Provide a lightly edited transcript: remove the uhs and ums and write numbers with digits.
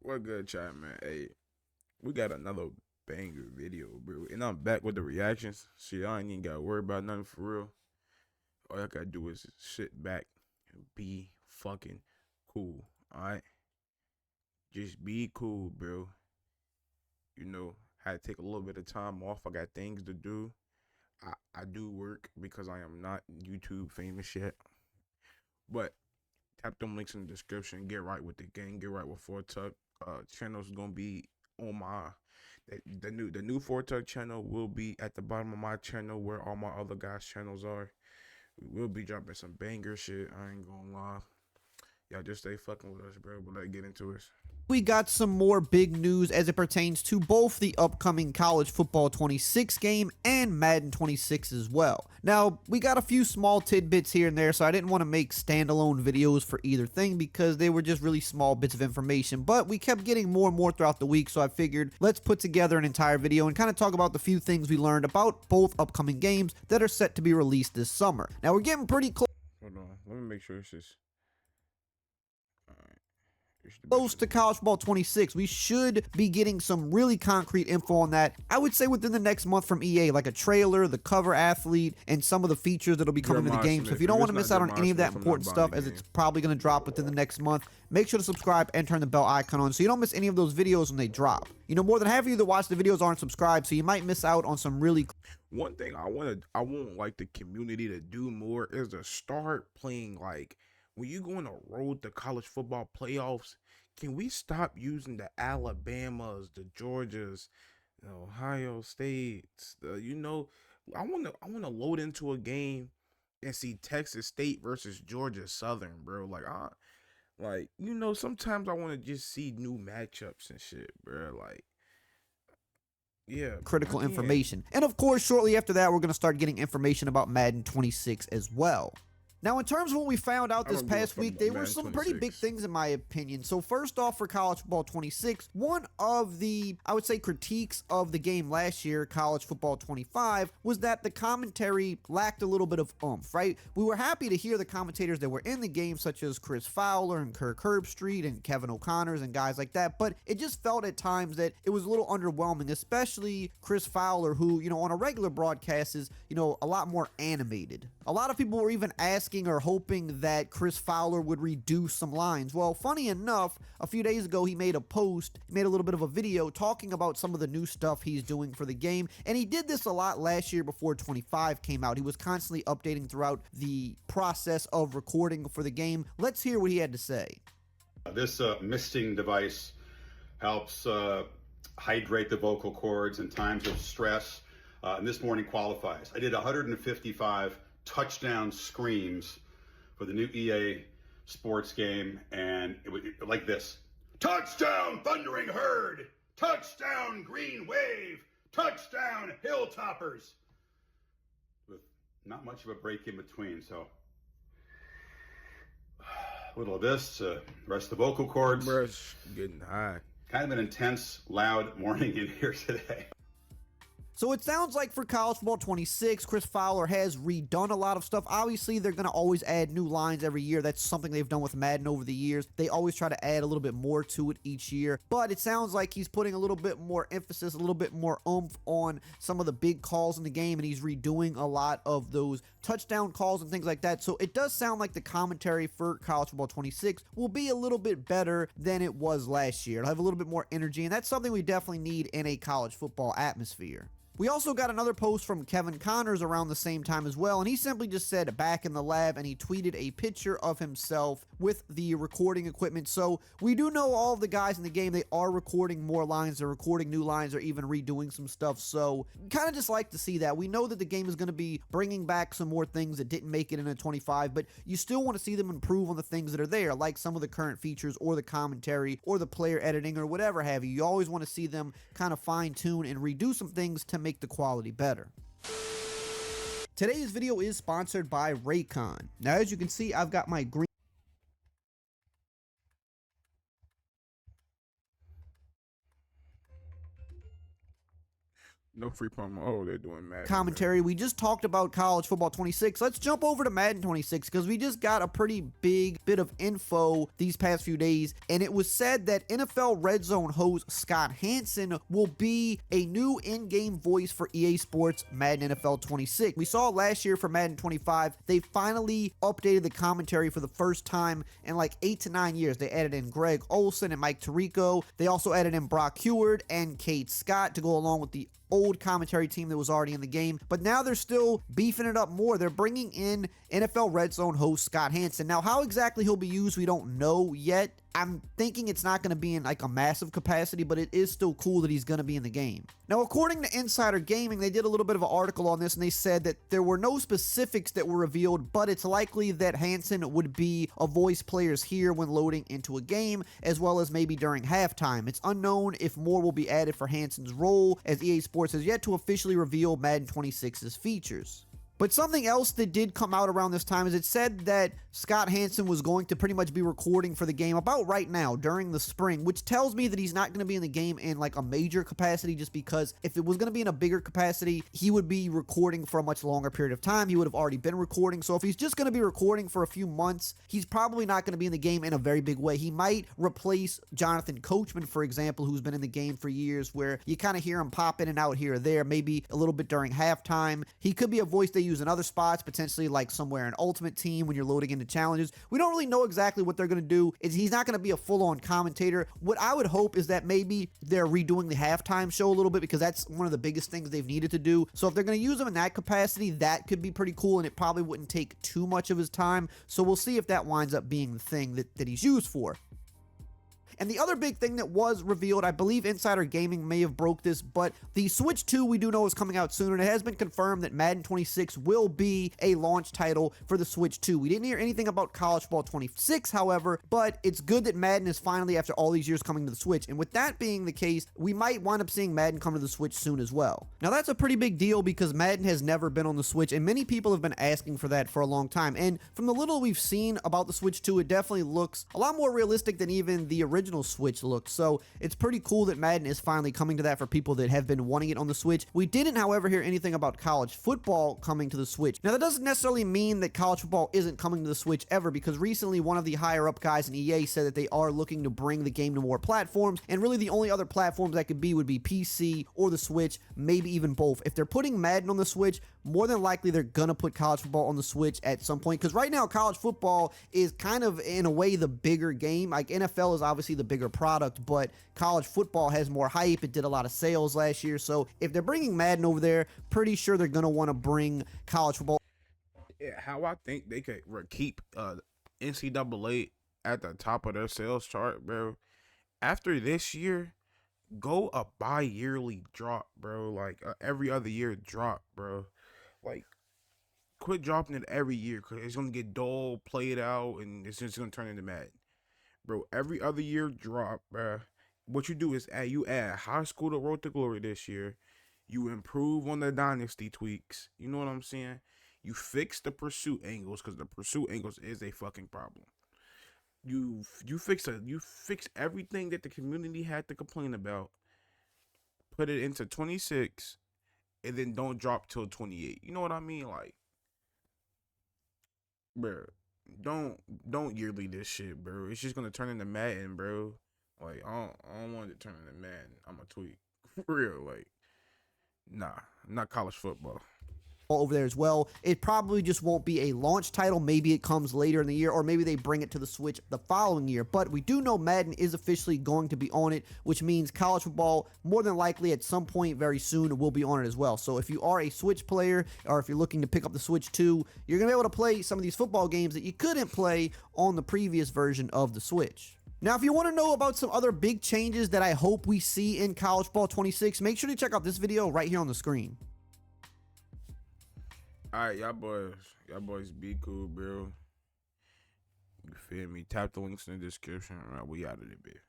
What good chat, man? Hey, we got another banger video, bro. And I'm back with the reactions. Shit, I ain't even gotta worry about nothing for real. All I gotta do is sit back and be fucking cool. Alright? Just be cool, bro. You know, had to take a little bit of time off. I got things to do. I do work because I am not YouTube famous yet. But tap them links in the description. Get right with the gang. Get right with Four Tuck. Channel's gonna be on my the new Four Tuck channel will be at the bottom of my channel where all my other guys' channels are. We will be dropping some banger shit. I ain't gonna lie. Y'all just stay fucking with us, bro. But let's get into it. We got some more big news as it pertains to both the upcoming College Football 26 game and Madden 26 as well. Now, we got a few small tidbits here and there, so I didn't want to make standalone videos for either thing because they were just really small bits of information, but we kept getting more and more throughout the week, so I figured let's put together an entire video and kind of talk about the few things we learned about both upcoming games that are set to be released this summer. Now, we're getting pretty close. Hold on. Let me make sure it's just... Close to College Football 26. We should be getting some really concrete info on that. I would say within the next month from EA, like a trailer, the cover athlete, and some of the features that'll be coming to the game. So if you don't want to miss out on any of that important stuff, as it's probably going to drop within the next month, make sure to subscribe and turn the bell icon on so you don't miss any of those videos when they drop. You know, more than half of you that watch the videos aren't subscribed, so you might miss out on some really... One thing I want like the community to do more is to start playing, like, when you go on a road to college football playoffs, can we stop using the Alabamas, the Georgias, the Ohio States? I wanna load into a game and see Texas State versus Georgia Southern, bro. Sometimes I want to just see new matchups and shit, bro. Like, yeah, critical information. And of course, shortly after that, we're going to start getting information about Madden 26 as well. Now, in terms of what we found out this past week, there were some pretty big things in my opinion. So first off, for College Football 26, one of the, I would say, critiques of the game last year, College Football 25, was that the commentary lacked a little bit of oomph, right? We were happy to hear the commentators that were in the game, such as Chris Fowler and Kirk Herbstreit and Kevin O'Connors and guys like that, but it just felt at times that it was a little underwhelming, especially Chris Fowler, who, you know, on a regular broadcast is, you know, a lot more animated. A lot of people were even asking or hoping that Chris Fowler would reduce some lines. Well, funny enough, a few days ago he made a little bit of a video talking about some of the new stuff he's doing for the game, and he did this a lot last year before 25 came out. He was constantly updating throughout the process of recording for the game. Let's hear what he had to say. This misting device helps hydrate the vocal cords in times of stress, and this morning qualifies. I did 155 touchdown screams for the new EA sports game, and it was like this: touchdown thundering herd, touchdown green wave, touchdown hilltoppers, with not much of a break in between. So a little of this to rest the vocal cords. Bruh, getting high. Kind of an intense, loud morning in here today. So it sounds like for College Football 26, Chris Fowler has redone a lot of stuff. Obviously, they're going to always add new lines every year. That's something they've done with Madden over the years. They always try to add a little bit more to it each year. But it sounds like he's putting a little bit more emphasis, a little bit more oomph on some of the big calls in the game, and he's redoing a lot of those touchdown calls and things like that. So it does sound like the commentary for College Football 26 will be a little bit better than it was last year. It'll have a little bit more energy, and that's something we definitely need in a college football atmosphere. We also got another post from Kevin Connors around the same time as well, and he simply just said back in the lab, and he tweeted a picture of himself with the recording equipment. So we do know all of the guys in the game, they are recording more lines, they're recording new lines, they're even redoing some stuff. So kind of just like to see that. We know that the game is going to be bringing back some more things that didn't make it in a 25, but you still want to see them improve on the things that are there, like some of the current features or the commentary or the player editing or whatever have you. You always want to see them kind of fine tune and redo some things to make the quality better. Today's video is sponsored by Raycon. Now, as you can see, I've got my green No free promo. Oh, they're doing Madden. Commentary. We just talked about college football 26. Let's jump over to Madden 26 because we just got a pretty big bit of info these past few days, and it was said that NFL Red Zone host Scott Hansen will be a new in-game voice for EA Sports Madden NFL 26. We saw last year for Madden 25, they finally updated the commentary for the first time in like 8 to 9 years. They added in Greg Olson and Mike Tirico. They also added in Brock Heward and Kate Scott to go along with the old commentary team that was already in the game, but now they're still beefing it up more. They're bringing in NFL Red Zone host Scott Hansen. Now, how exactly he'll be used, we don't know yet. I'm thinking it's not going to be in like a massive capacity, but it is still cool that he's going to be in the game. Now, according to Insider Gaming, they did a little bit of an article on this, and they said that there were no specifics that were revealed, but it's likely that Hansen would be a voice players here when loading into a game, as well as maybe during halftime. It's unknown if more will be added for Hansen's role, as EA Sports has yet to officially reveal Madden 26's features. But something else that did come out around this time is it said that Scott Hansen was going to pretty much be recording for the game about right now during the spring, which tells me that he's not going to be in the game in like a major capacity, just because if it was going to be in a bigger capacity, he would be recording for a much longer period of time. He would have already been recording. So if he's just going to be recording for a few months, he's probably not going to be in the game in a very big way. He might replace Jonathan Coachman, for example, who's been in the game for years, where you kind of hear him pop in and out here or there, maybe a little bit during halftime. He could be a voice they use in other spots, potentially like somewhere in Ultimate Team when you're loading into challenges. We don't really know exactly what they're going to do. He's not going to be a full-on commentator. What I would hope is that maybe they're redoing the halftime show a little bit, because that's one of the biggest things they've needed to do. So if they're going to use him in that capacity, that could be pretty cool, and it probably wouldn't take too much of his time. So we'll see if that winds up being the thing that he's used for. And the other big thing that was revealed, I believe Insider Gaming may have broke this, but the Switch 2 we do know is coming out soon, and it has been confirmed that Madden 26 will be a launch title for the Switch 2. We didn't hear anything about College Football 26, however, but it's good that Madden is finally, after all these years, coming to the Switch. And with that being the case, we might wind up seeing Madden come to the Switch soon as well. Now, that's a pretty big deal because Madden has never been on the Switch, and many people have been asking for that for a long time. And from the little we've seen about the Switch 2, it definitely looks a lot more realistic than even the original Switch looked. So it's pretty cool that Madden is finally coming to that for people that have been wanting it on the Switch. We didn't, however, hear anything about college football coming to the Switch. Now, that doesn't necessarily mean that college football isn't coming to the Switch ever, because recently one of the higher up guys in EA said that they are looking to bring the game to more platforms, and really the only other platforms that could be would be PC or the Switch, maybe even both. If they're putting Madden on the Switch, more than likely they're gonna put college football on the Switch at some point, because right now college football is kind of, in a way, the bigger game. Like, NFL is obviously the bigger product, but college football has more hype. It did a lot of sales last year. So if they're bringing Madden over there, pretty sure they're gonna want to bring college football. Yeah, how I think they could keep NCAA at the top of their sales chart, bro. After this year, go a bi-yearly drop, bro. Like every other year drop, bro. Like, quit dropping it every year, because it's gonna get dull, played out, and it's just gonna turn into Madden, bro. Every other year drop, bro. What you do is add High School to Road to Glory this year. You improve on the dynasty tweaks. You know what I'm saying? You fix the pursuit angles, because the pursuit angles is a fucking problem. You fix everything that the community had to complain about. Put it into 26, and then don't drop till 28. You know what I mean? Like, bro, don't yearly this shit, bro. It's just gonna turn into Madden, bro. Like, I don't want it to turn into Madden. I'm a tweak. For real, like, nah, not college football. Over there as well. It probably just won't be a launch title. Maybe it comes later in the year, or maybe they bring it to the Switch the following year. But we do know Madden is officially going to be on it, which means college football, more than likely at some point very soon, will be on it as well. So if you are a Switch player, or if you're looking to pick up the Switch 2, you're going to be able to play some of these football games that you couldn't play on the previous version of the Switch. Now, if you want to know about some other big changes that I hope we see in College Football 26, make sure to check out this video right here on the screen. Alright, y'all boys be cool, bro. You feel me? Tap the links in the description. Alright, we out of there, bitch.